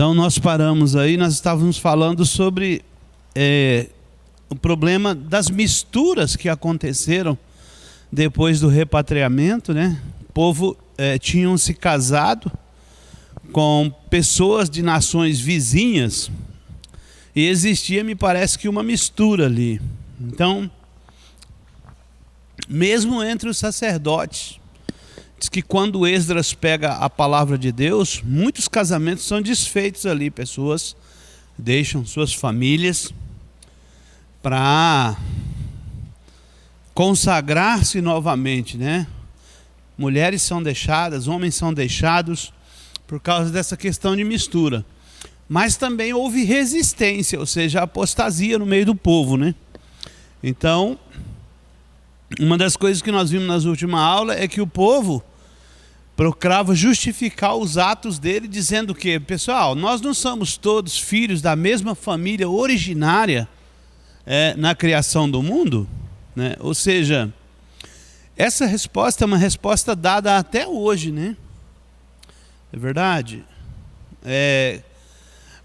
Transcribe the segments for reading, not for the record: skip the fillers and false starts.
Então nós paramos aí, nós estávamos falando sobre o problema das misturas que aconteceram depois do repatriamento, né? O povo tinham se casado com pessoas de nações vizinhas e existia, me parece que uma mistura ali. Então, mesmo entre os sacerdotes, diz que quando Esdras pega a palavra de Deus, muitos casamentos são desfeitos ali, pessoas deixam suas famílias para consagrar-se novamente, né? Mulheres são deixadas, homens são deixados por causa dessa questão de mistura. Mas também houve resistência, ou seja, apostasia no meio do povo, né? Então, uma das coisas que nós vimos nas últimas aulas é que o povo procurava justificar os atos dele, dizendo que, pessoal, nós não somos todos filhos da mesma família originária na criação do mundo, né? Ou seja, essa resposta é uma resposta dada até hoje, né? É verdade?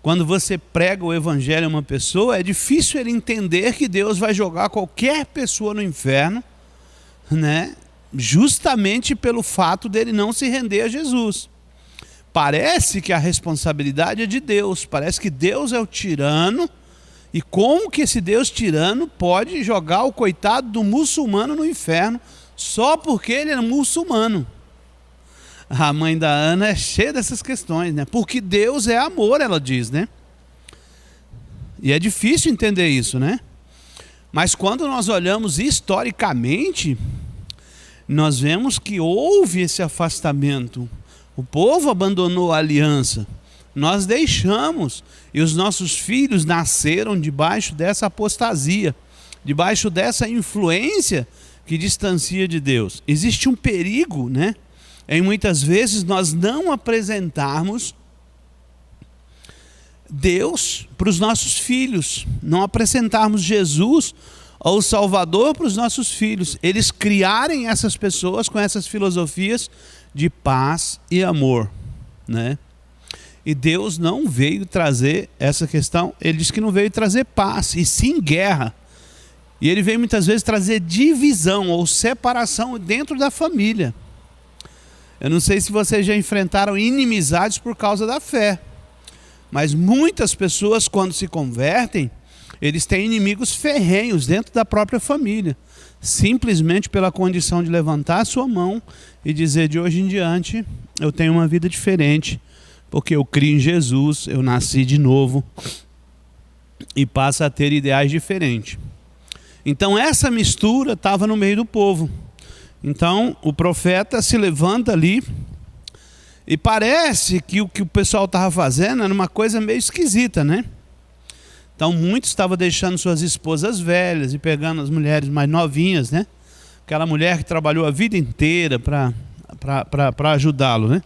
Quando você prega o evangelho a uma pessoa, é difícil ele entender que Deus vai jogar qualquer pessoa no inferno, né? Justamente pelo fato dele não se render a Jesus. Parece que a responsabilidade é de Deus, parece que Deus é o tirano, e como que esse Deus tirano pode jogar o coitado do muçulmano no inferno só porque ele é muçulmano? A mãe da Ana é cheia dessas questões, né? Porque Deus é amor, ela diz, né? E é difícil entender isso, né? Mas quando nós olhamos historicamente, nós vemos que houve esse afastamento. O povo abandonou a aliança. Nós deixamos. E os nossos filhos nasceram debaixo dessa apostasia, debaixo dessa influência que distancia de Deus. Existe um perigo, né? Em muitas vezes nós não apresentarmos Deus para os nossos filhos, não apresentarmos Jesus ou o Salvador para os nossos filhos, eles criarem essas pessoas com essas filosofias de paz e amor, né? E Deus não veio trazer essa questão, ele disse que não veio trazer paz, e sim guerra. E ele veio muitas vezes trazer divisão ou separação dentro da família. Eu não sei se vocês já enfrentaram inimizades por causa da fé, mas muitas pessoas, quando se convertem, eles têm inimigos ferrenhos dentro da própria família, simplesmente pela condição de levantar a sua mão e dizer: de hoje em diante eu tenho uma vida diferente, porque eu crio em Jesus, eu nasci de novo, e passa a ter ideais diferentes. Então essa mistura estava no meio do povo. Então o profeta se levanta ali e parece que o pessoal estava fazendo era uma coisa meio esquisita, né? Então muitos estavam deixando suas esposas velhas e pegando as mulheres mais novinhas, né? Aquela mulher que trabalhou a vida inteira para ajudá-lo, né?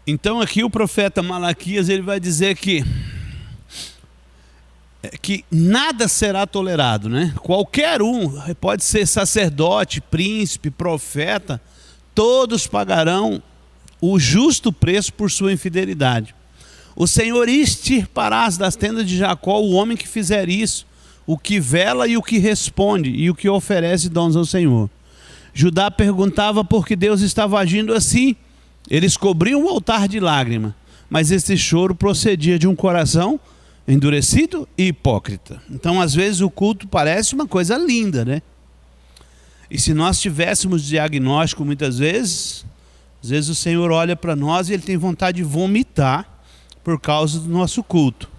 Então aqui o profeta Malaquias, ele vai dizer que nada será tolerado, né? Qualquer um, pode ser sacerdote, príncipe, profeta, todos pagarão o justo preço por sua infidelidade. O Senhor extirparás das tendas de Jacó o homem que fizer isso, o que vela e o que responde, e o que oferece dons ao Senhor. Judá perguntava por que Deus estava agindo assim. Eles cobriam o altar de lágrima, mas esse choro procedia de um coração endurecido e hipócrita. Então, às vezes, o culto parece uma coisa linda, né? E se nós tivéssemos diagnóstico muitas vezes, às vezes o Senhor olha para nós e Ele tem vontade de vomitar por causa do nosso culto.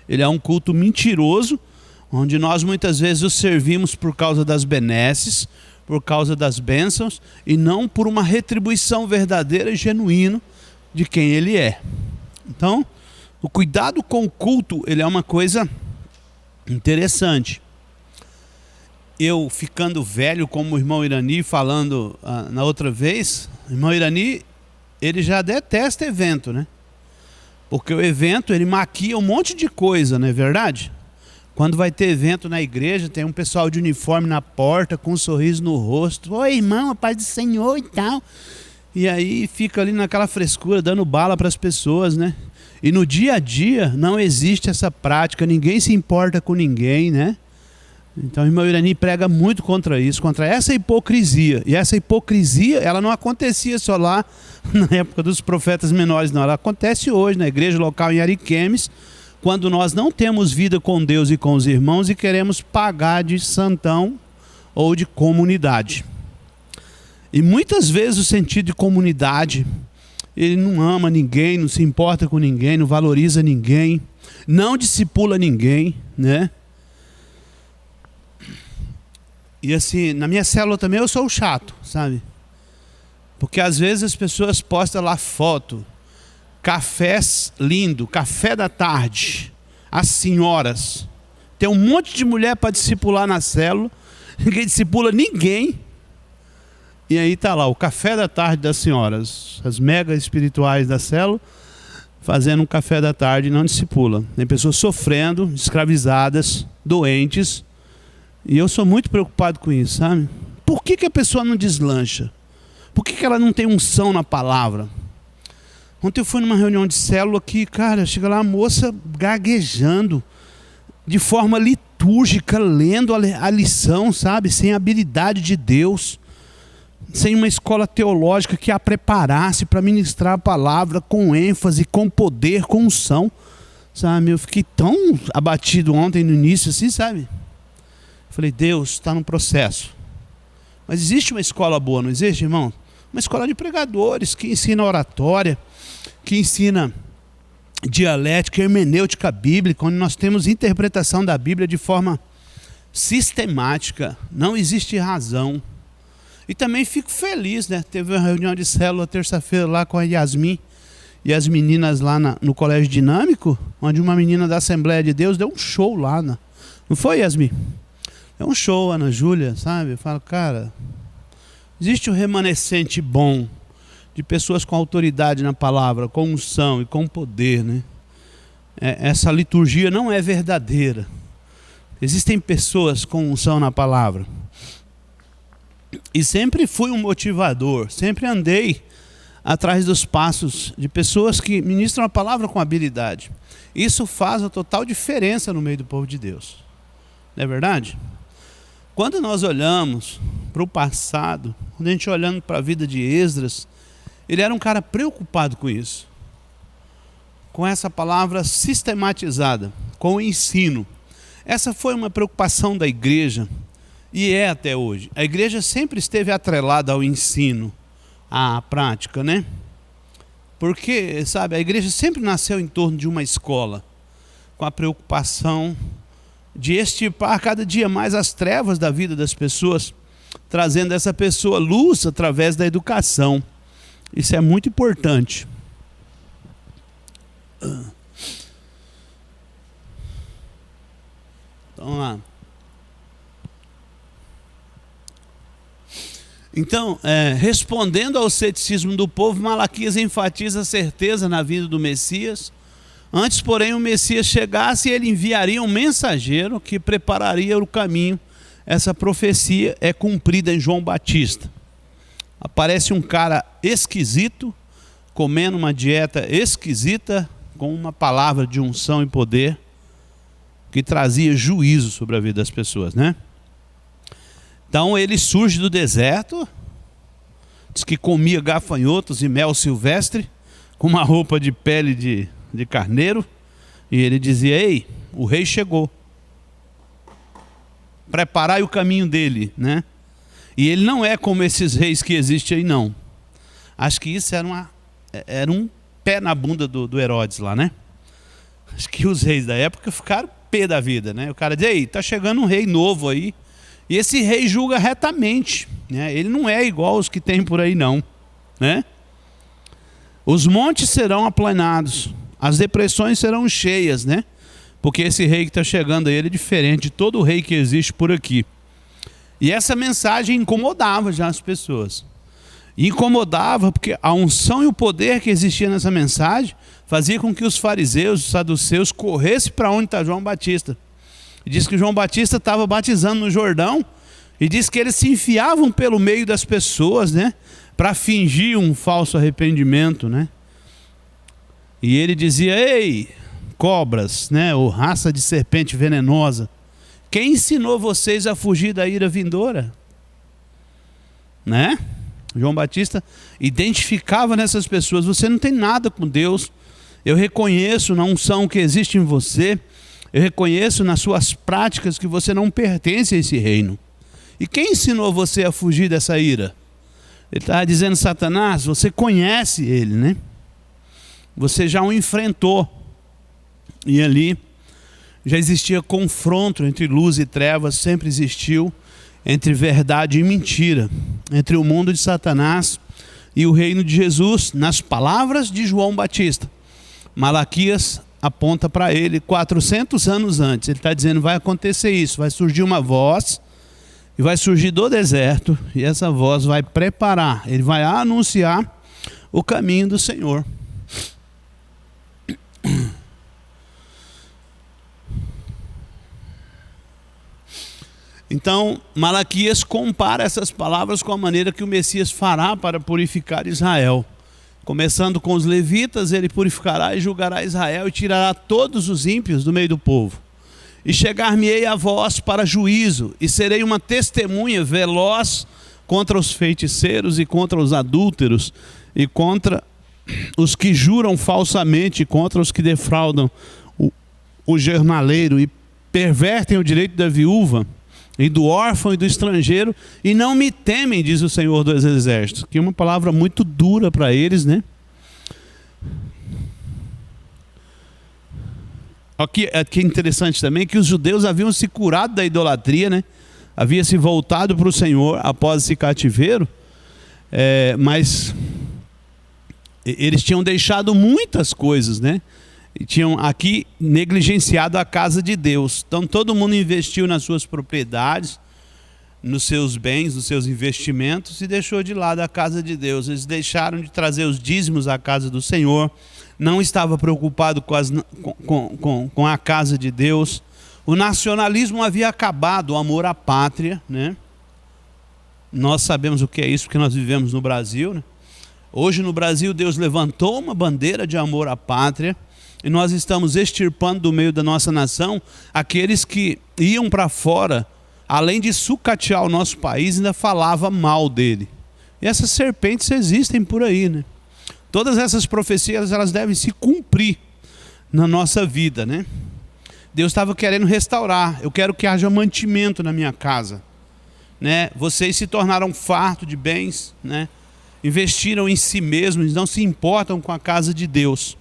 Ele é um culto mentiroso, onde nós muitas vezes o servimos por causa das benesses, por causa das bênçãos, e não por uma retribuição verdadeira e genuína de quem Ele é. Então, o cuidado com o culto, ele é uma coisa interessante. Eu ficando velho, como o irmão Irani falando na outra vez, o irmão Irani, ele já detesta evento, né? Porque o evento, ele maquia um monte de coisa, não é verdade? Quando vai ter evento na igreja, tem um pessoal de uniforme na porta, com um sorriso no rosto. Oi, irmão, a paz do Senhor e tal. E aí fica ali naquela frescura, dando bala para as pessoas, né? E no dia a dia não existe essa prática, ninguém se importa com ninguém, né? Então o irmão Irani prega muito contra isso, contra essa hipocrisia. E essa hipocrisia, ela não acontecia só lá na época dos profetas menores, não. Ela acontece hoje na igreja local em Ariquemes, quando nós não temos vida com Deus e com os irmãos e queremos pagar de santão ou de comunidade. E muitas vezes o sentido de comunidade, ele não ama ninguém, não se importa com ninguém, não valoriza ninguém, não discipula ninguém, né? E assim, na minha célula também eu sou o chato, sabe? Porque às vezes as pessoas postam lá foto, cafés lindo, café da tarde, as senhoras. Tem um monte de mulher para discipular na célula, ninguém discipula ninguém. E aí tá lá o café da tarde das senhoras, as mega espirituais da célula, fazendo um café da tarde e não discipula. Tem pessoas sofrendo, escravizadas, doentes. E eu sou muito preocupado com isso, sabe? Por que a pessoa não deslancha? Por que ela não tem unção na palavra? Ontem eu fui numa reunião de célula que, cara, chega lá a moça gaguejando, de forma litúrgica, lendo a lição, sabe? Sem habilidade de Deus, sem uma escola teológica que a preparasse para ministrar a palavra com ênfase, com poder, com unção, sabe? Eu fiquei tão abatido ontem no início, assim, sabe? Falei, Deus está no processo. Mas existe uma escola boa, não existe, irmão? Uma escola de pregadores que ensina oratória, que ensina dialética, hermenêutica bíblica, onde nós temos interpretação da Bíblia de forma sistemática. Não existe razão. E também fico feliz, né? Teve uma reunião de célula terça-feira lá com a Yasmin e as meninas lá no Colégio Dinâmico, onde uma menina da Assembleia de Deus deu um show lá. Não foi, Yasmin? É um show, Ana Júlia, sabe? Eu falo, cara, existe um remanescente bom de pessoas com autoridade na palavra, com unção e com poder, né? Essa liturgia não é verdadeira. Existem pessoas com unção na palavra. E sempre fui um motivador, sempre andei atrás dos passos de pessoas que ministram a palavra com habilidade. Isso faz a total diferença no meio do povo de Deus. Não é verdade? Quando nós olhamos para o passado, quando a gente olhando para a vida de Esdras, ele era um cara preocupado com isso, com essa palavra sistematizada, com o ensino. Essa foi uma preocupação da igreja e é até hoje. A igreja sempre esteve atrelada ao ensino, à prática, né? Porque, sabe, a igreja sempre nasceu em torno de uma escola, com a preocupação de extirpar cada dia mais as trevas da vida das pessoas, trazendo essa pessoa luz através da educação. Isso é muito importante. Vamos lá. Então, respondendo ao ceticismo do povo, Malaquias enfatiza a certeza na vinda do Messias. Antes, porém, o Messias chegasse e ele enviaria um mensageiro que prepararia o caminho. Essa profecia é cumprida em João Batista. Aparece um cara esquisito, comendo uma dieta esquisita, com uma palavra de unção e poder, que trazia juízo sobre a vida das pessoas, né? Então ele surge do deserto, diz que comia gafanhotos e mel silvestre, com uma roupa de pele de carneiro, e ele dizia, ei, o rei chegou, preparai o caminho dele, né? E ele não é como esses reis que existem aí, não. Acho que isso era um pé na bunda do Herodes lá, né? Acho que os reis da época ficaram pé da vida, né? O cara diz, ei, tá chegando um rei novo aí, e esse rei julga retamente, né? Ele não é igual aos que tem por aí, não, né? Os montes serão aplanados, as depressões serão cheias, né? Porque esse rei que está chegando aí, ele é diferente de todo rei que existe por aqui. E essa mensagem incomodava já as pessoas. Incomodava porque a unção e o poder que existia nessa mensagem fazia com que os fariseus, os saduceus, corressem para onde está João Batista. E diz que João Batista estava batizando no Jordão. E diz que eles se enfiavam pelo meio das pessoas, né? Para fingir um falso arrependimento, né? E ele dizia: ei, cobras, né? Ou raça de serpente venenosa, quem ensinou vocês a fugir da ira vindoura? Né? João Batista identificava nessas pessoas: você não tem nada com Deus. Eu reconheço na unção que existe em você. Eu reconheço nas suas práticas que você não pertence a esse reino. E quem ensinou você a fugir dessa ira? Ele estava dizendo: Satanás, você conhece ele, né? Você já o enfrentou. E ali já existia confronto entre luz e trevas, sempre existiu, entre verdade e mentira, entre o mundo de Satanás e o reino de Jesus, nas palavras de João Batista. Malaquias aponta para ele 400 anos antes. Ele está dizendo: vai acontecer isso, vai surgir uma voz, e vai surgir do deserto, e essa voz vai preparar, ele vai anunciar o caminho do Senhor. Então, Malaquias compara essas palavras com a maneira que o Messias fará para purificar Israel. Começando com os levitas, ele purificará e julgará Israel e tirará todos os ímpios do meio do povo. E chegar-me-ei a vós para juízo, e serei uma testemunha veloz contra os feiticeiros e contra os adúlteros, e contra os que juram falsamente, e contra os que defraudam o jornaleiro, e pervertem o direito da viúva, e do órfão e do estrangeiro, e não me temem, diz o Senhor dos Exércitos. Que é uma palavra muito dura para eles, né? Aqui é interessante também que os judeus haviam se curado da idolatria, né? Havia se voltado para o Senhor após esse cativeiro, mas eles tinham deixado muitas coisas, né? E tinham aqui negligenciado a casa de Deus. Então todo mundo investiu nas suas propriedades, nos seus bens, nos seus investimentos, e deixou de lado a casa de Deus. Eles deixaram de trazer os dízimos à casa do Senhor, não estava preocupado com a casa de Deus. O nacionalismo havia acabado, o amor à pátria, né? Nós sabemos o que é isso porque nós vivemos no Brasil, né? Hoje no Brasil Deus levantou uma bandeira de amor à pátria, e nós estamos extirpando do meio da nossa nação aqueles que iam para fora, além de sucatear o nosso país, ainda falava mal dele. E essas serpentes existem por aí, né? Todas essas profecias, elas devem se cumprir na nossa vida, né? Deus estava querendo restaurar. Eu quero que haja mantimento na minha casa, né? Vocês se tornaram farto de bens, né? Investiram em si mesmos, não se importam com a casa de Deus.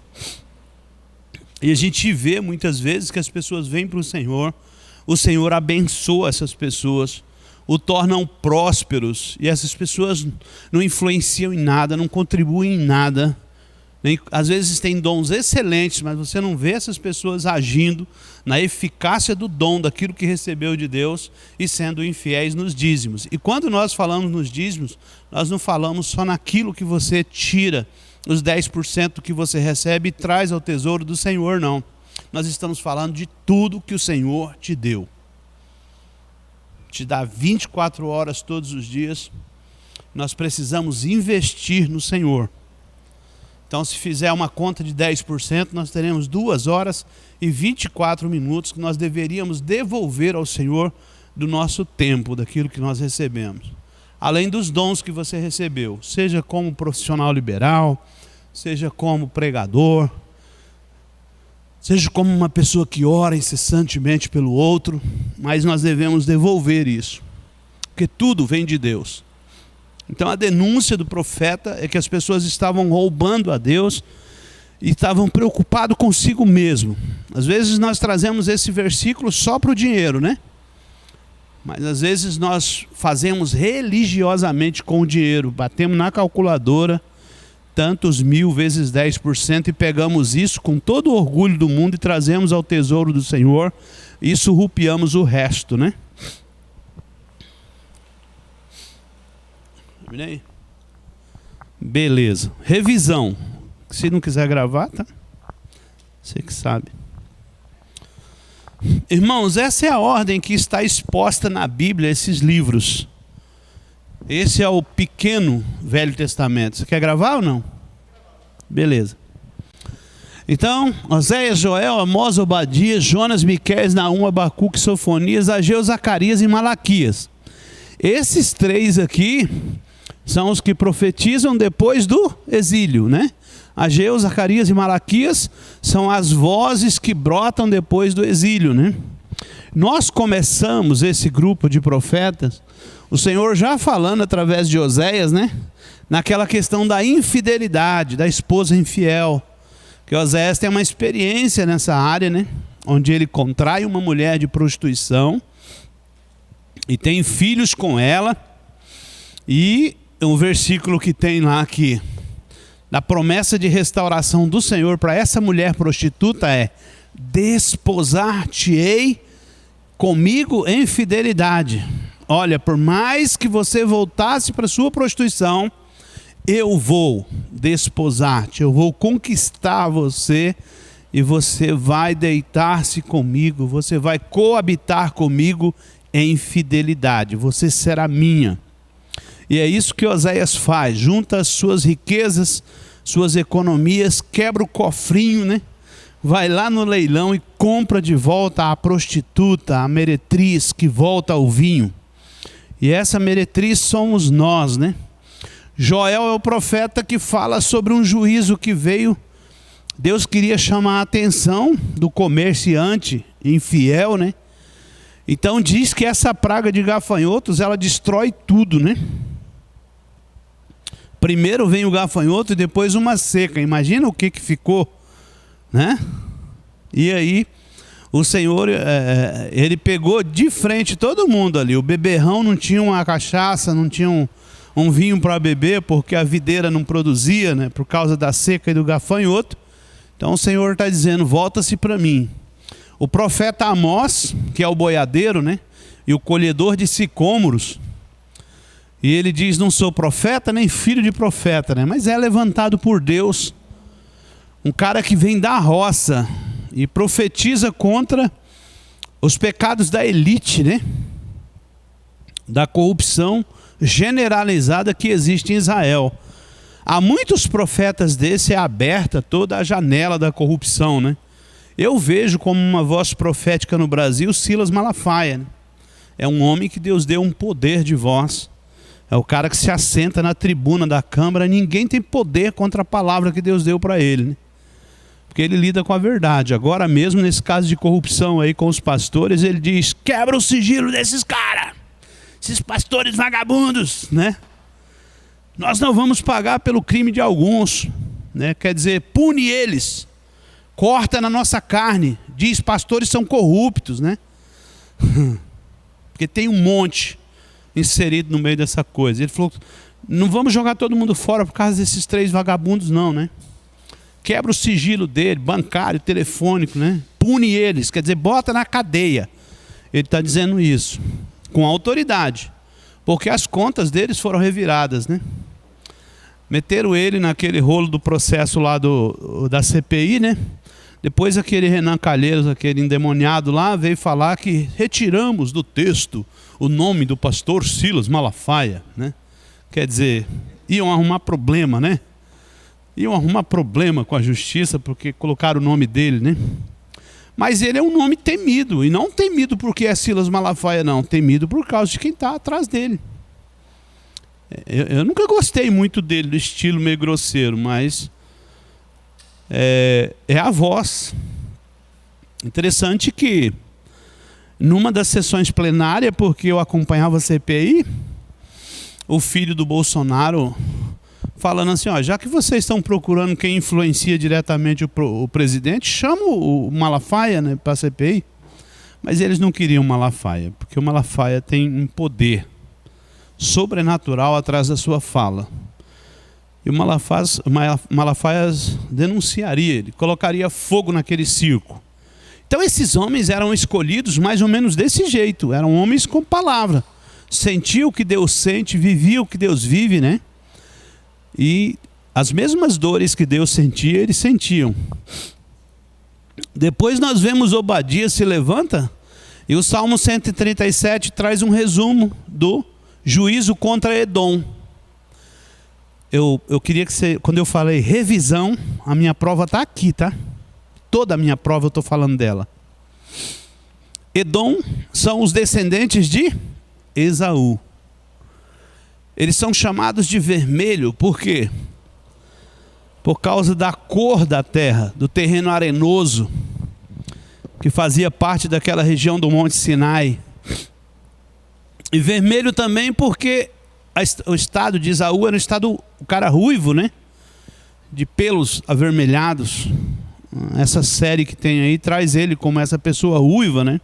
E a gente vê muitas vezes que as pessoas vêm para o Senhor abençoa essas pessoas, o tornam prósperos, e essas pessoas não influenciam em nada, não contribuem em nada. Às vezes têm dons excelentes, mas você não vê essas pessoas agindo na eficácia do dom, daquilo que recebeu de Deus, e sendo infiéis nos dízimos. E quando nós falamos nos dízimos, nós não falamos só naquilo que você tira, os 10% que você recebe e traz ao tesouro do Senhor, não. Nós estamos falando de tudo que o Senhor te deu. Te dá 24 horas todos os dias. Nós precisamos investir no Senhor. Então, se fizer uma conta de 10%, nós teremos 2 horas e 24 minutos que nós deveríamos devolver ao Senhor do nosso tempo, daquilo que nós recebemos. Além dos dons que você recebeu, seja como profissional liberal, seja como pregador, seja como uma pessoa que ora incessantemente pelo outro, mas nós devemos devolver isso, porque tudo vem de Deus. Então a denúncia do profeta é que as pessoas estavam roubando a Deus e estavam preocupados consigo mesmo. Às vezes nós trazemos esse versículo só para o dinheiro, né? Mas às vezes nós fazemos religiosamente com o dinheiro, batemos na calculadora, tantos 1000 vezes 10%, e pegamos isso com todo o orgulho do mundo e trazemos ao tesouro do Senhor, e surrupiamos o resto, né? Beleza. Revisão. Se não quiser gravar, tá? Você que sabe. Irmãos, essa é a ordem que está exposta na Bíblia, esses livros. Esse é o pequeno Velho Testamento. Você quer gravar ou não? Beleza. Então, Oséias, Joel, Amós, Obadias, Jonas, Miqueias, Naum, Abacuque, Sofonias, Ageu, Zacarias e Malaquias. Esses três aqui são os que profetizam depois do exílio, né? Ageu, Zacarias e Malaquias são as vozes que brotam depois do exílio, né? Nós começamos esse grupo de profetas, o Senhor já falando através de Oséias, né? Naquela questão da infidelidade, da esposa infiel. Que Oséias tem uma experiência nessa área, né? Onde ele contrai uma mulher de prostituição e tem filhos com ela. E um versículo que tem lá que da promessa de restauração do Senhor para essa mulher prostituta é: desposar-te-ei comigo em fidelidade. Olha, por mais que você voltasse para sua prostituição, eu vou desposar-te, eu vou conquistar você e você vai deitar-se comigo, você vai coabitar comigo em fidelidade, você será minha. E é isso que Oséias faz, junta as suas riquezas, suas economias, quebra o cofrinho, né? Vai lá no leilão e compra de volta a prostituta, a meretriz que volta ao vinho. E essa meretriz somos nós, né? Joel é o profeta que fala sobre um juízo que veio. Deus queria chamar a atenção do comerciante infiel, né? Então diz que essa praga de gafanhotos, ela destrói tudo, né? Primeiro vem o gafanhoto e depois uma seca. Imagina o que ficou, né? E aí o Senhor, ele pegou de frente todo mundo ali. O beberrão não tinha uma cachaça, não tinha um vinho para beber, porque a videira não produzia, né, por causa da seca e do gafanhoto. Então o Senhor está dizendo: volta-se para mim. O profeta Amós, que é o boiadeiro, né, e o colhedor de sicômoros, e ele diz: não sou profeta nem filho de profeta, né, mas é levantado por Deus, um cara que vem da roça e profetiza contra os pecados da elite, né, da corrupção generalizada que existe em Israel. Há muitos profetas desse, é aberta toda a janela da corrupção, né? Eu vejo como uma voz profética no Brasil Silas Malafaia, né? É um homem que Deus deu um poder de voz. É o cara que se assenta na tribuna da Câmara, ninguém tem poder contra a palavra que Deus deu para ele, né? Porque ele lida com a verdade. Agora mesmo nesse caso de corrupção aí com os pastores, ele diz: quebra o sigilo desses caras, esses pastores vagabundos, né? Nós não vamos pagar pelo crime de alguns, né? Quer dizer, pune eles, corta na nossa carne, diz: pastores são corruptos, né? Porque tem um monte inserido no meio dessa coisa. Ele falou: não vamos jogar todo mundo fora por causa desses 3 vagabundos não, né? Quebra o sigilo dele, bancário, telefônico, né? Pune eles, quer dizer, bota na cadeia. Ele está dizendo isso com autoridade, porque as contas deles foram reviradas, né? Meteram ele naquele rolo do processo lá da CPI, né? Depois aquele Renan Calheiros, aquele endemoniado lá, veio falar que retiramos do texto o nome do pastor Silas Malafaia, né? Quer dizer, iam arrumar problema, né? Iam arrumar problema com a justiça porque colocaram o nome dele, né? Mas ele é um nome temido, e não temido porque é Silas Malafaia, não. Temido por causa de quem está atrás dele. Eu nunca gostei muito dele, do estilo meio grosseiro, mas é a voz. Interessante que numa das sessões plenárias, porque eu acompanhava a CPI, o filho do Bolsonaro falando assim: ó, já que vocês estão procurando quem influencia diretamente o presidente, chama o Malafaia, né, para a CPI. Mas eles não queriam o Malafaia, porque o Malafaia tem um poder sobrenatural atrás da sua fala. E o Malafaia denunciaria, ele colocaria fogo naquele circo. Então esses homens eram escolhidos mais ou menos desse jeito, eram homens com palavra. Sentiam o que Deus sente, viviam o que Deus vive, né? E as mesmas dores que Deus sentia, eles sentiam. Depois nós vemos Obadias se levanta E o Salmo 137 traz um resumo do juízo contra Edom. Eu queria que você, quando eu falei revisão, a minha prova está aqui, tá? Toda a minha prova eu estou falando dela. Edom são os descendentes de Esaú. Eles são chamados de vermelho, por quê? Por causa da cor da terra, do terreno arenoso, que fazia parte daquela região do Monte Sinai. E vermelho também porque o estado de Esaú era o cara ruivo, né? De pelos avermelhados. Essa série que tem aí traz ele como essa pessoa ruiva, né?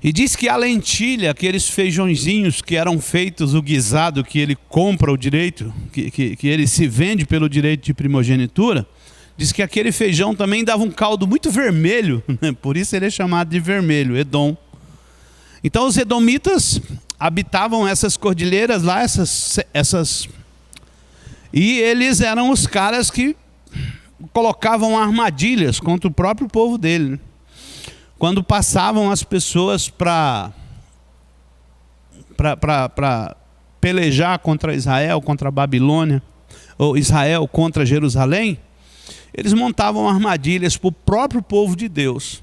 E diz que a lentilha, aqueles feijõezinhos que eram feitos, o guisado que ele compra o direito, que ele se vende pelo direito de primogenitura, diz que aquele feijão também dava um caldo muito vermelho, né? Por isso ele é chamado de vermelho, Edom. Então os edomitas habitavam essas cordilheiras lá, e eles eram os caras que colocavam armadilhas contra o próprio povo dele, né? Quando passavam as pessoas para pelejar contra Israel, contra a Babilônia, ou Israel contra Jerusalém, eles montavam armadilhas para o próprio povo de Deus.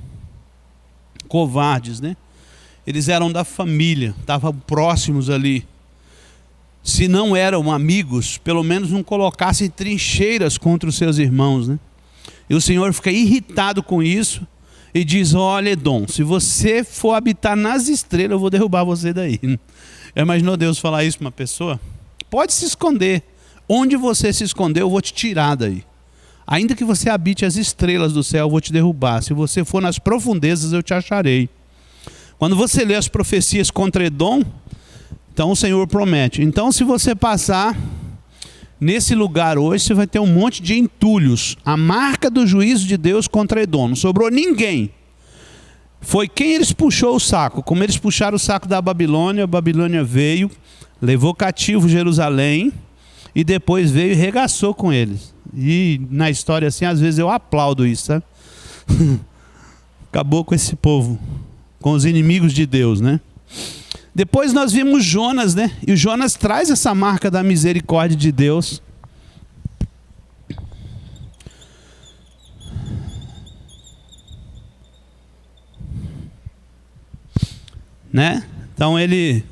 Covardes, né? Eles eram da família, estavam próximos ali. Se não eram amigos, pelo menos não colocassem trincheiras contra os seus irmãos, né? E o Senhor fica irritado com isso e diz: olha, Edom, se você for habitar nas estrelas, eu vou derrubar você daí. Já imaginou Deus falar isso para uma pessoa? Pode se esconder. Onde você se esconder, eu vou te tirar daí. Ainda que você habite as estrelas do céu, eu vou te derrubar. Se você for nas profundezas, eu te acharei. Quando você lê as profecias contra Edom, então o Senhor promete: então se você passar nesse lugar hoje, você vai ter um monte de entulhos. A marca do juízo de Deus contra Edom. Não sobrou ninguém. Foi quem eles puxou o saco. Como eles puxaram o saco da Babilônia, a Babilônia veio, levou cativo Jerusalém e depois veio e regaçou com eles. E na história assim, às vezes eu aplaudo isso, sabe? Acabou com esse povo, com os inimigos de Deus, né? Depois nós vimos Jonas, né? E o Jonas traz essa marca da misericórdia de Deus. Né? Então ele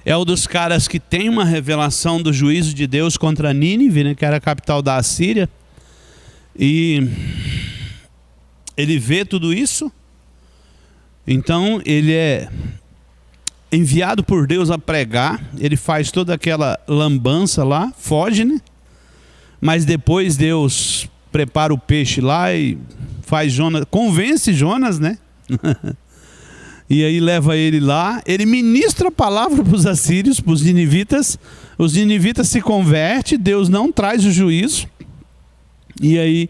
é um dos caras que tem uma revelação do juízo de Deus contra Nínive, né? Que era a capital da Assíria. E ele vê tudo isso. Então ele é enviado por Deus a pregar. Ele faz toda aquela lambança lá, foge, né? Mas depois Deus prepara o peixe lá e faz Jonas, convence Jonas, né? E aí leva ele lá. Ele ministra a palavra para os assírios, para os ninivitas. Os ninivitas se convertem, Deus não traz o juízo. E aí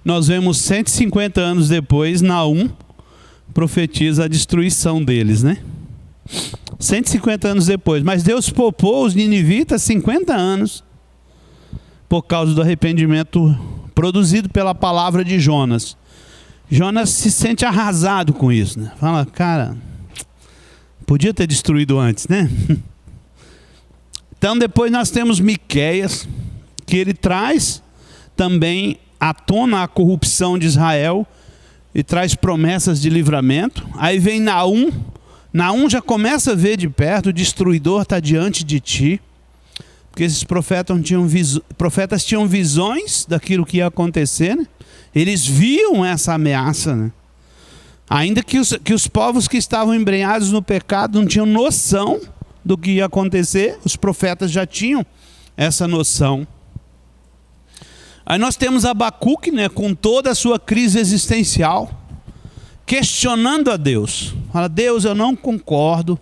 nós vemos 150 anos depois, Naum profetiza a destruição deles, né? 150 anos depois. Mas Deus poupou os ninivitas 50 anos por causa do arrependimento produzido pela palavra de Jonas. Jonas se sente arrasado com isso, né? Fala, cara, podia ter destruído antes, né? Então depois nós temos Miqueias, que ele traz também à tona a corrupção de Israel e traz promessas de livramento. Aí vem Naum. Naum já começa a ver de perto: o destruidor está diante de ti. Porque esses profetas tinham visões daquilo que ia acontecer, né? Eles viam essa ameaça, né? Ainda que os povos que estavam embrenhados no pecado não tinham noção do que ia acontecer, os profetas já tinham essa noção. Aí nós temos Abacuque, né, com toda a sua crise existencial, questionando a Deus. Fala: Deus, eu não concordo.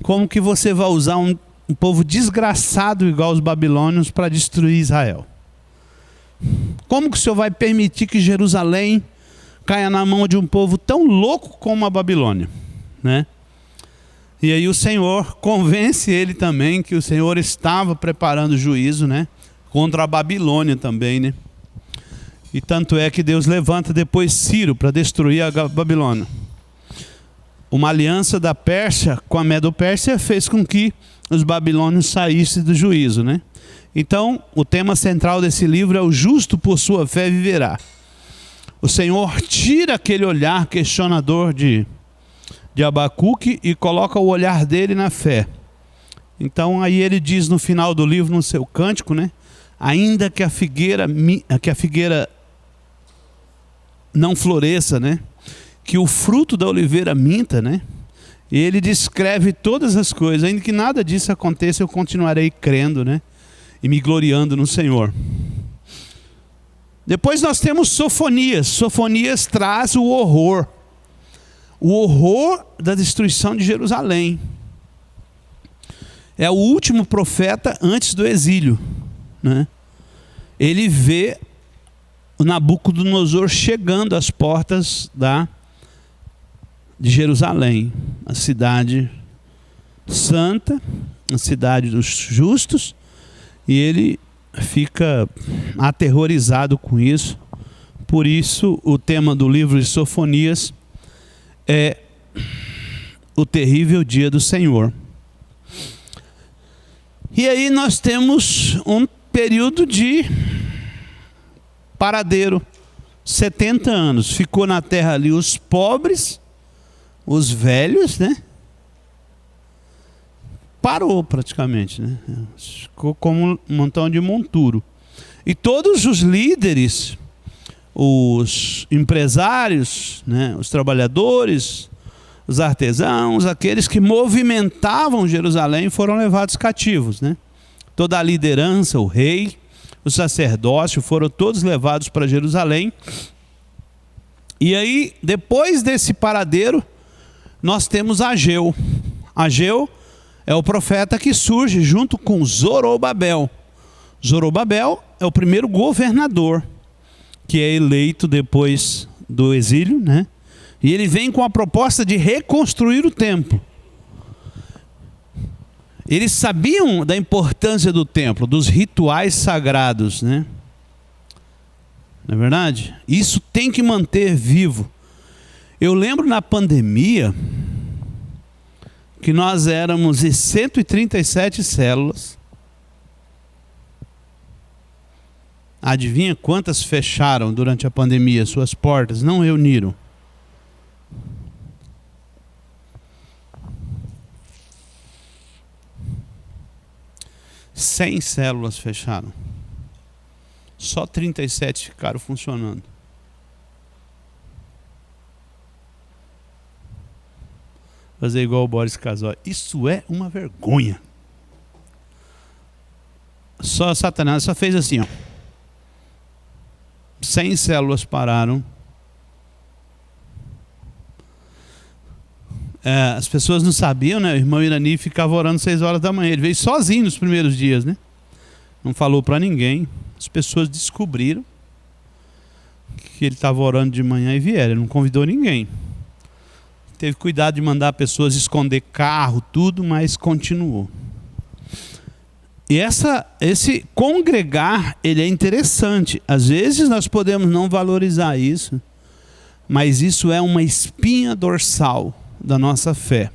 Como que você vai usar um povo desgraçado igual os babilônios para destruir Israel? Como que o Senhor vai permitir que Jerusalém caia na mão de um povo tão louco como a Babilônia, né? E aí o Senhor convence ele também que o Senhor estava preparando juízo, né, contra a Babilônia também, né? E tanto é que Deus levanta depois Ciro para destruir a Babilônia. uma aliança da Pérsia com a Medo-Pérsia fez com que os babilônios saíssem do juízo, né? Então, o tema central desse livro é: o justo por sua fé viverá. O Senhor tira aquele olhar questionador de Abacuque e coloca o olhar dele na fé. Então aí ele diz no final do livro, no seu cântico, né? Ainda que a figueira não floresça, né? Que o fruto da oliveira minta, né? E ele descreve todas as coisas. Ainda que nada disso aconteça, eu continuarei crendo, né? E me gloriando no Senhor. Depois nós temos Sofonias. Sofonias traz o horror da destruição de Jerusalém. É o último profeta antes do exílio, né? Ele vê o Nabucodonosor chegando às portas de Jerusalém, a cidade santa, a cidade dos justos, e ele fica aterrorizado com isso. Por isso o tema do livro de Sofonias é o terrível dia do Senhor. E aí nós temos um período de paradeiro, 70 anos. Ficou na terra ali os pobres, os velhos, né? Parou praticamente, né? Ficou como um montão de monturo. E todos os líderes, os empresários, né? Os trabalhadores, os artesãos, aqueles que movimentavam Jerusalém foram levados cativos, né? Toda a liderança, o rei, o sacerdócio, foram todos levados para Jerusalém. E aí, depois desse paradeiro, nós temos Ageu. Ageu é o profeta que surge junto com Zorobabel. Zorobabel é o primeiro governador que é eleito depois do exílio, né? E ele vem com a proposta de reconstruir o templo. Eles sabiam da importância do templo, dos rituais sagrados, né? Não é verdade? Isso tem que manter vivo. Eu lembro na pandemia que nós éramos em 137 células. Adivinha quantas fecharam durante a pandemia suas portas? Não reuniram. 100 células fecharam. Só 37 ficaram funcionando. Fazer igual o Boris Casoy. Isso é uma vergonha. Só Satanás só fez assim, ó. 100 células pararam. As pessoas não sabiam, né? O irmão Irani ficava orando 6 horas da manhã. Ele veio sozinho nos primeiros dias, né? Não falou para ninguém. As pessoas descobriram que ele estava orando de manhã e vieram. Ele não convidou ninguém. Teve cuidado de mandar pessoas esconder carro, tudo, mas continuou. E esse congregar, ele é interessante. Às vezes nós podemos não valorizar isso, mas isso é uma espinha dorsal da nossa fé.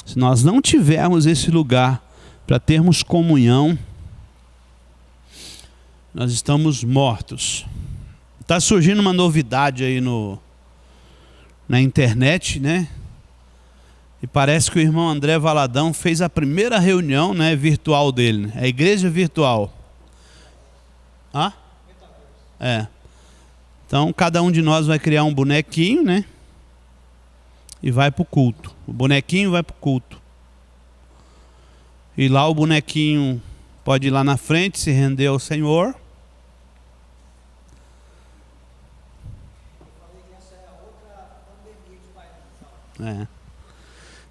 Se nós não tivermos esse lugar para termos comunhão, nós estamos mortos. Está surgindo uma novidade aí na internet, né? E parece que o irmão André Valadão fez a primeira reunião, né, virtual dele, né? A igreja virtual. Hã? É. Então, cada um de nós vai criar um bonequinho, né? E vai para o culto. O bonequinho vai para o culto. E lá o bonequinho pode ir lá na frente, se render ao Senhor. É.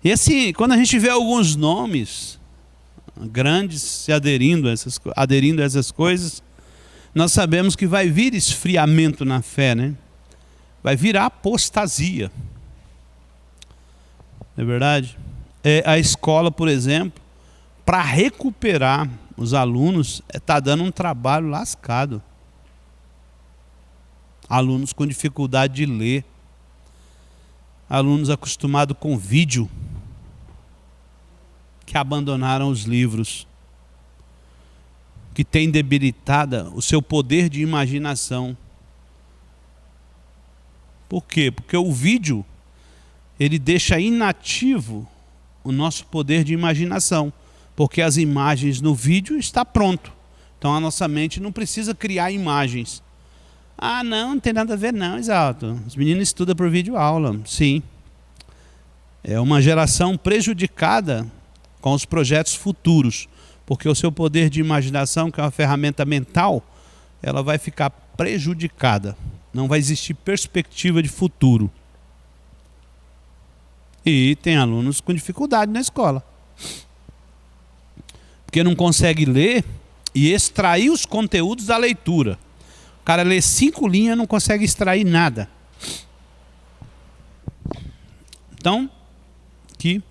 E assim, quando a gente vê alguns nomes grandes se aderindo a essas coisas, nós sabemos que vai vir esfriamento na fé, né? Vai vir apostasia. Não é verdade? A escola, por exemplo, para recuperar os alunos, está dando um trabalho lascado. alunos com dificuldade de ler, alunos acostumados com vídeo, que abandonaram os livros, que têm debilitada o seu poder de imaginação. Por quê? Porque o vídeo, ele deixa inativo o nosso poder de imaginação, porque as imagens no vídeo está pronto. Então a nossa mente não precisa criar imagens. Ah, não tem nada a ver não, Exalto. Os meninos estudam por videoaula. Sim. É uma geração prejudicada com os projetos futuros, porque o seu poder de imaginação, que é uma ferramenta mental, ela vai ficar prejudicada. Não vai existir perspectiva de futuro. E tem alunos com dificuldade na escola, porque não consegue ler e extrair os conteúdos da leitura. O cara lê 5 linhas e não consegue extrair nada. Então, aqui.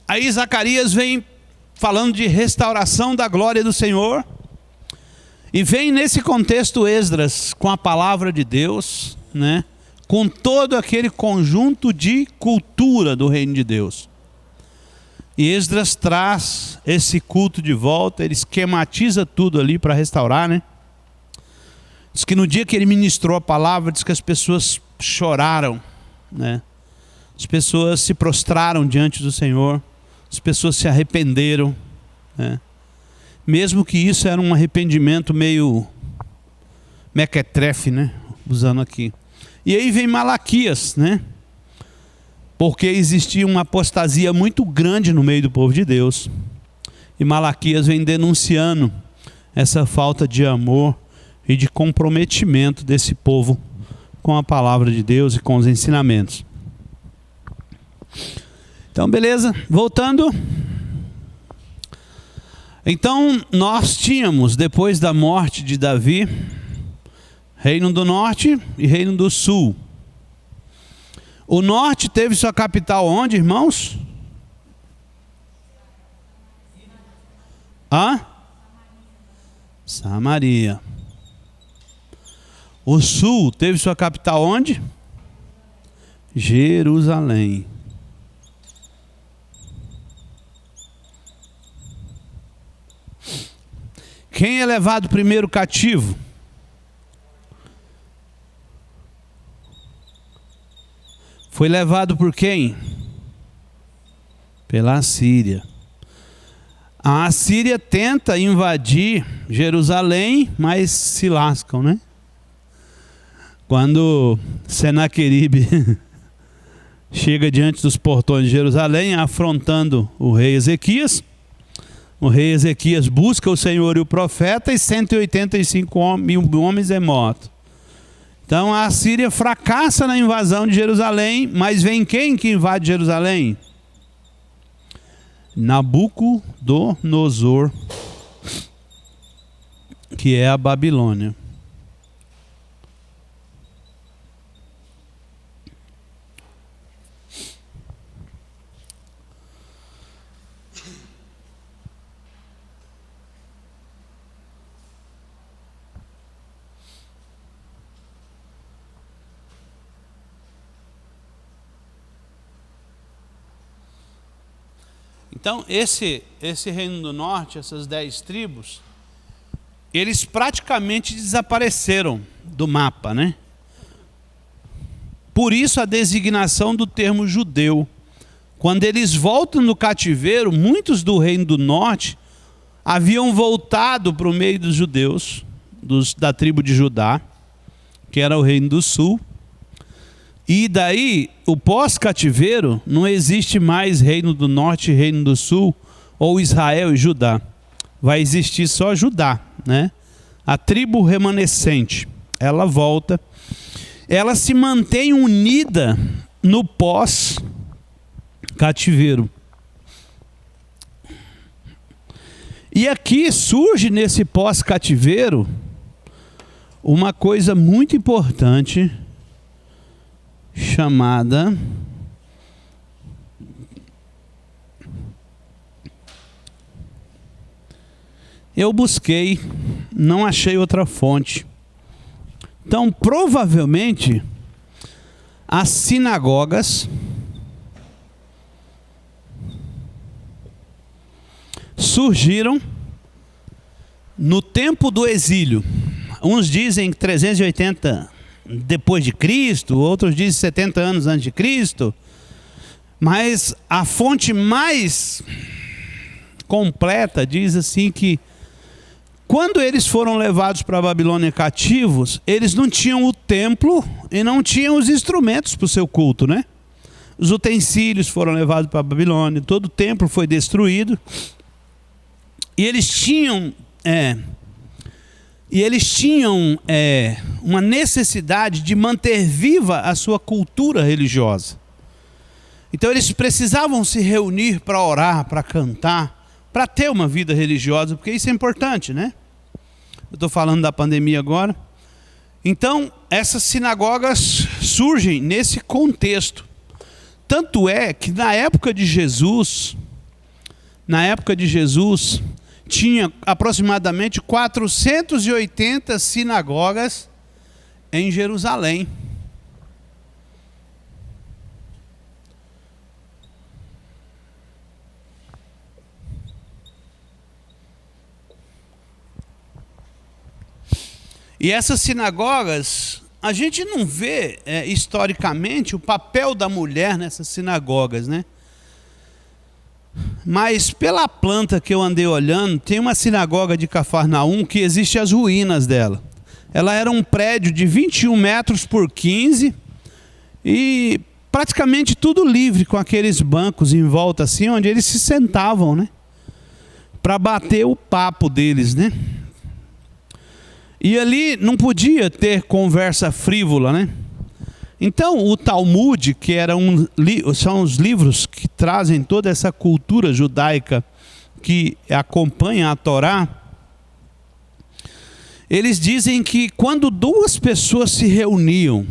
Aí Zacarias vem falando de restauração da glória do Senhor. E vem nesse contexto Esdras com a palavra de Deus, né? Com todo aquele conjunto de cultura do reino de Deus. E Esdras traz esse culto de volta, ele esquematiza tudo ali para restaurar, né? Diz que no dia que ele ministrou a palavra, diz que as pessoas choraram, né? As pessoas se prostraram diante do Senhor, as pessoas se arrependeram, né? Mesmo que isso era um arrependimento meio mequetrefe, né? Usando aqui. E aí vem Malaquias, né? Porque existia uma apostasia muito grande no meio do povo de Deus. E Malaquias vem denunciando essa falta de amor e de comprometimento desse povo com a palavra de Deus e com os ensinamentos. Então, beleza, voltando. Então, nós tínhamos, depois da morte de Davi, Reino do Norte e Reino do Sul. O norte teve sua capital onde, irmãos? Samaria. O sul teve sua capital onde? Jerusalém. Quem é levado primeiro cativo? Foi levado por quem? Pela Assíria. A Assíria tenta invadir Jerusalém, mas se lascam, né? Quando Senaqueribe chega diante dos portões de Jerusalém, afrontando o rei Ezequias, o rei Ezequias busca o Senhor e o profeta, e 185 mil homens é morto. Então a Assíria fracassa na invasão de Jerusalém, mas vem quem que invade Jerusalém? Nabucodonosor, que é a Babilônia. Então, esse reino do norte, essas 10 tribos, eles praticamente desapareceram do mapa, né? Por isso a designação do termo judeu. Quando eles voltam do cativeiro, muitos do reino do norte haviam voltado para o meio dos judeus, da tribo de Judá, que era o reino do sul. E daí, o pós-cativeiro, não existe mais reino do norte e reino do sul, ou Israel e Judá. Vai existir só Judá, né? A tribo remanescente, ela volta. Ela se mantém unida no pós-cativeiro. E aqui surge nesse pós-cativeiro uma coisa muito importante, chamada eu busquei não achei outra fonte. Então, provavelmente, as sinagogas surgiram no tempo do exílio. Uns dizem 380 depois de Cristo, outros dizem 70 anos antes de Cristo. Mas a fonte mais completa diz assim que quando eles foram levados para a Babilônia cativos, eles não tinham o templo e não tinham os instrumentos para o seu culto, né? Os utensílios foram levados para a Babilônia, todo o templo foi destruído. E eles tinham uma necessidade de manter viva a sua cultura religiosa. Então eles precisavam se reunir para orar, para cantar, para ter uma vida religiosa, porque isso é importante, né? Eu estou falando da pandemia agora. Então, essas sinagogas surgem nesse contexto. Tanto é que na época de Jesus, tinha aproximadamente 480 sinagogas em Jerusalém. E essas sinagogas, a gente não vê historicamente o papel da mulher nessas sinagogas, né? Mas pela planta que eu andei olhando, tem uma sinagoga de Cafarnaum que existe as ruínas dela. Ela era um prédio de 21 metros por 15 e praticamente tudo livre, com aqueles bancos em volta assim, onde eles se sentavam, né? Para bater o papo deles, né? E ali não podia ter conversa frívola, né? Então o Talmud, que são os livros que trazem toda essa cultura judaica que acompanha a Torá, eles dizem que quando duas pessoas se reuniam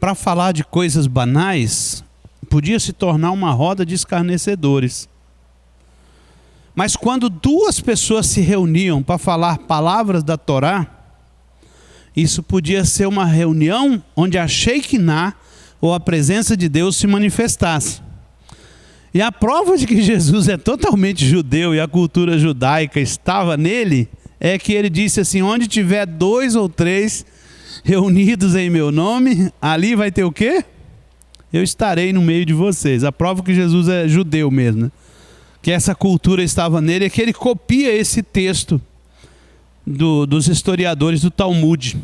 para falar de coisas banais, podia se tornar uma roda de escarnecedores. Mas quando duas pessoas se reuniam para falar palavras da Torá, isso podia ser uma reunião onde a Shekinah, ou a presença de Deus, se manifestasse. E a prova de que Jesus é totalmente judeu e a cultura judaica estava nele, é que ele disse assim: onde tiver 2 ou 3 reunidos em meu nome, ali vai ter o quê? Eu estarei no meio de vocês. A prova que Jesus é judeu mesmo, né? Que essa cultura estava nele, é que ele copia esse texto dos historiadores do Talmud.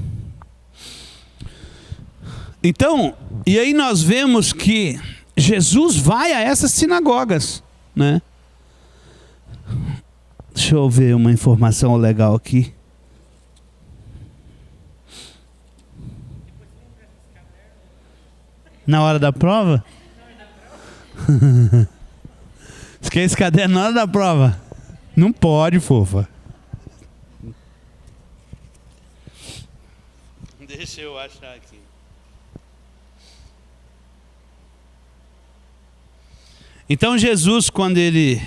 Então, e aí nós vemos que Jesus vai a essas sinagogas, né? Deixa eu ver uma informação legal aqui. Na hora da prova? Você quer esse caderno na hora da prova? Não pode, fofa. Deixa eu achar aqui. Então Jesus, quando ele,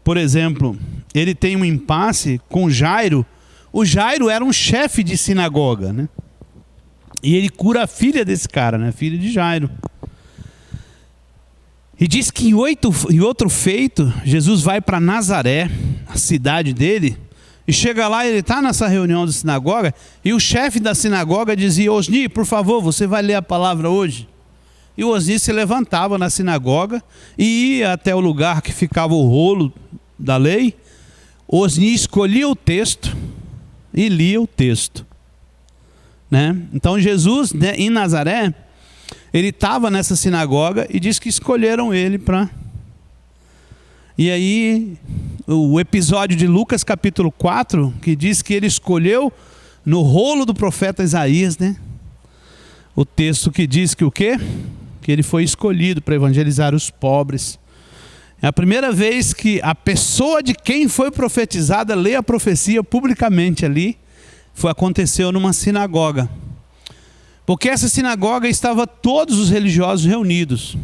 por exemplo, ele tem um impasse com Jairo. O Jairo era um chefe de sinagoga, né? E ele cura a filha desse cara, né? Filha de Jairo. E diz que em outro feito, Jesus vai para Nazaré, a cidade dele, e chega lá, ele está nessa reunião da sinagoga, e o chefe da sinagoga dizia: Osni, por favor, você vai ler a palavra hoje? E o Osni se levantava na sinagoga e ia até o lugar que ficava o rolo da lei. Osni escolhia o texto e lia o texto, né? Então Jesus, né, em Nazaré, ele estava nessa sinagoga e diz que escolheram ele para... E aí, o episódio de Lucas capítulo 4, que diz que ele escolheu no rolo do profeta Isaías, né? O texto que diz que o quê? Que ele foi escolhido para evangelizar os pobres. É a primeira vez que a pessoa de quem foi profetizada lê a profecia publicamente ali. Aconteceu numa sinagoga. Porque essa sinagoga estava todos os religiosos reunidos.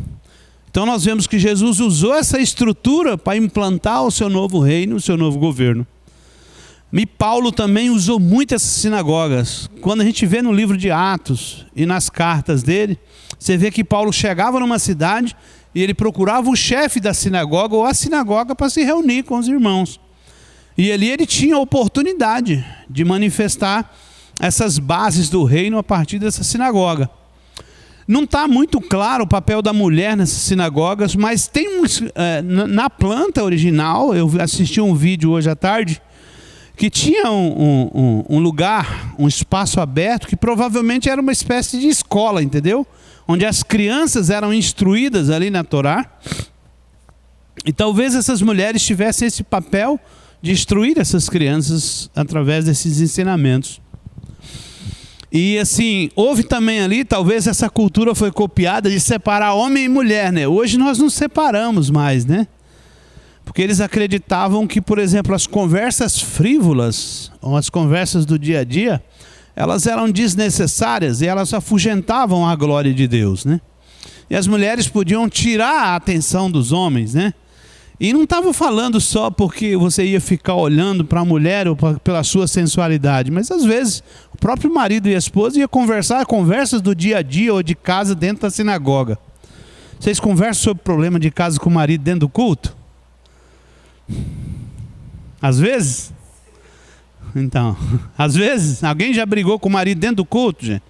Então nós vemos que Jesus usou essa estrutura para implantar o seu novo reino, o seu novo governo. E Paulo também usou muito essas sinagogas. Quando a gente vê no livro de Atos e nas cartas dele, você vê que Paulo chegava numa cidade e ele procurava o chefe da sinagoga ou a sinagoga para se reunir com os irmãos. E ali ele tinha a oportunidade de manifestar essas bases do reino a partir dessa sinagoga. Não está muito claro o papel da mulher nessas sinagogas, mas tem na planta original, eu assisti um vídeo hoje à tarde, que tinha um lugar, um espaço aberto, que provavelmente era uma espécie de escola, entendeu? Onde as crianças eram instruídas ali na Torá. E talvez essas mulheres tivessem esse papel de instruir essas crianças através desses ensinamentos. E assim, houve também ali, talvez essa cultura foi copiada de separar homem e mulher, né? Hoje nós não separamos mais, né? Porque eles acreditavam que, por exemplo, as conversas frívolas, ou as conversas do dia a dia, elas eram desnecessárias e elas afugentavam a glória de Deus, né? E as mulheres podiam tirar a atenção dos homens, né? E não estava falando só porque você ia ficar olhando para a mulher ou pela sua sensualidade, mas às vezes o próprio marido e a esposa iam conversar conversas do dia a dia ou de casa dentro da sinagoga. Vocês conversam sobre problema de casa com o marido dentro do culto? Às vezes? Então, às vezes, alguém já brigou com o marido dentro do culto, gente?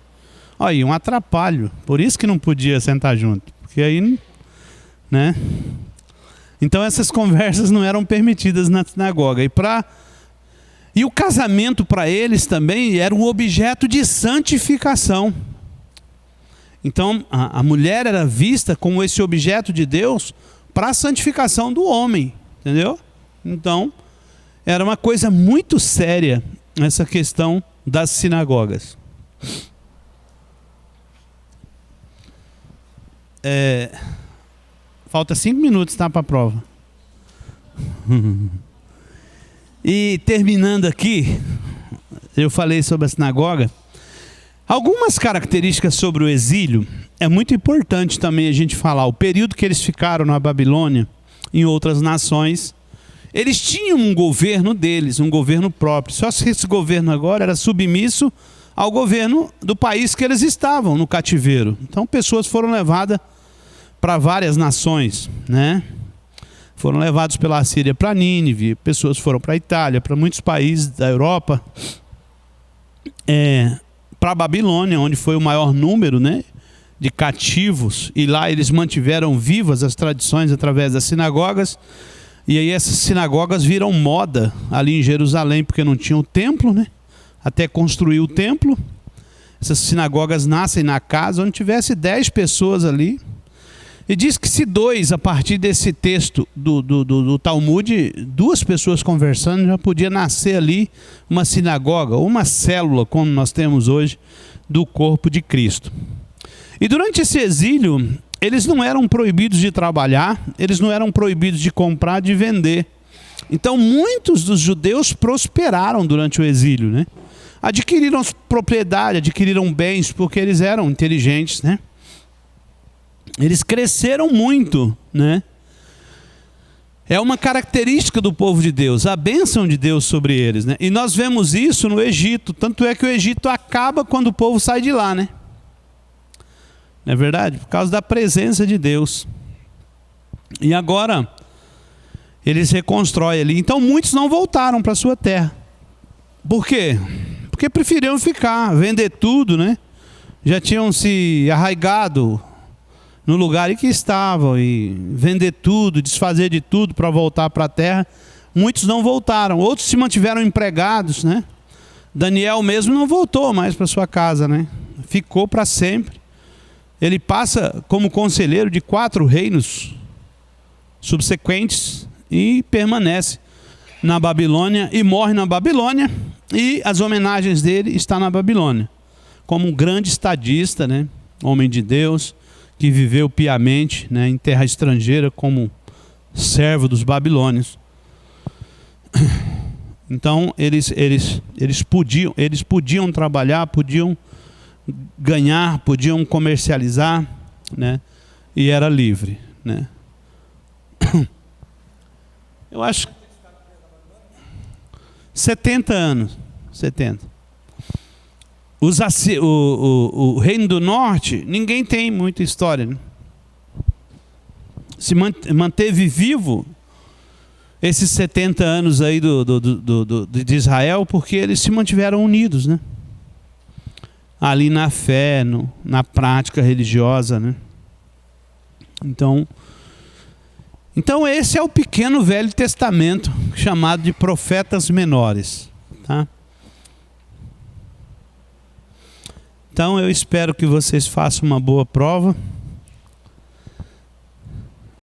Olha, um atrapalho. Por isso que não podia sentar junto. Porque aí, né? Então essas conversas não eram permitidas na sinagoga. E o casamento para eles também era um objeto de santificação. Então a mulher era vista como esse objeto de Deus para a santificação do homem. Entendeu? Então era uma coisa muito séria essa questão das sinagogas. Falta 5 minutos, tá, para a prova. E terminando aqui, eu falei sobre a sinagoga. Algumas características sobre o exílio, é muito importante também a gente falar. O período que eles ficaram na Babilônia, em outras nações, eles tinham um governo deles, um governo próprio. Só que esse governo agora era submisso ao governo do país que eles estavam, no cativeiro. Então pessoas foram levadas para várias nações, né? Foram levados pela Assíria para Nínive, pessoas foram para a Itália, para muitos países da Europa, para a Babilônia, onde foi o maior número, né, de cativos, e lá eles mantiveram vivas as tradições através das sinagogas, e aí essas sinagogas viram moda ali em Jerusalém, porque não tinha o templo, né? Até construir o templo, essas sinagogas nascem na casa, onde tivesse 10 pessoas ali. E diz que se a partir desse texto do Talmud, 2 pessoas conversando, já podia nascer ali uma sinagoga, ou uma célula, como nós temos hoje, do corpo de Cristo. E durante esse exílio, eles não eram proibidos de trabalhar, eles não eram proibidos de comprar, de vender. Então muitos dos judeus prosperaram durante o exílio, né? Adquiriram propriedade, adquiriram bens, porque eles eram inteligentes, né? Eles cresceram muito, né? É uma característica do povo de Deus, a bênção de Deus sobre eles, né? E nós vemos isso no Egito, tanto é que o Egito acaba quando o povo sai de lá, né? Não é verdade? Por causa da presença de Deus. E agora eles reconstroem ali. Então muitos não voltaram para a sua terra. Por quê? Porque preferiam ficar, vender tudo, né? Já tinham se arraigado no lugar em que estavam, e vender tudo, desfazer de tudo para voltar para a terra. Muitos não voltaram, outros se mantiveram empregados, né? Daniel mesmo não voltou mais para sua casa, né? Ficou para sempre. Ele passa como conselheiro de 4 reinos subsequentes e permanece na Babilônia e morre na Babilônia, e as homenagens dele estão na Babilônia, como um grande estadista, né? Homem de Deus, que viveu piamente, né, em terra estrangeira como servo dos babilônios. Então eles podiam trabalhar, podiam ganhar, podiam comercializar, né, e era livre, né? Eu acho 70 anos. 70. O Reino do Norte, ninguém tem muita história, né? Se manteve vivo esses 70 anos aí de Israel, porque eles se mantiveram unidos, né? Ali na fé, na prática religiosa, né? Então esse é o pequeno Velho Testamento, chamado de profetas menores, tá? Então eu espero que vocês façam uma boa prova.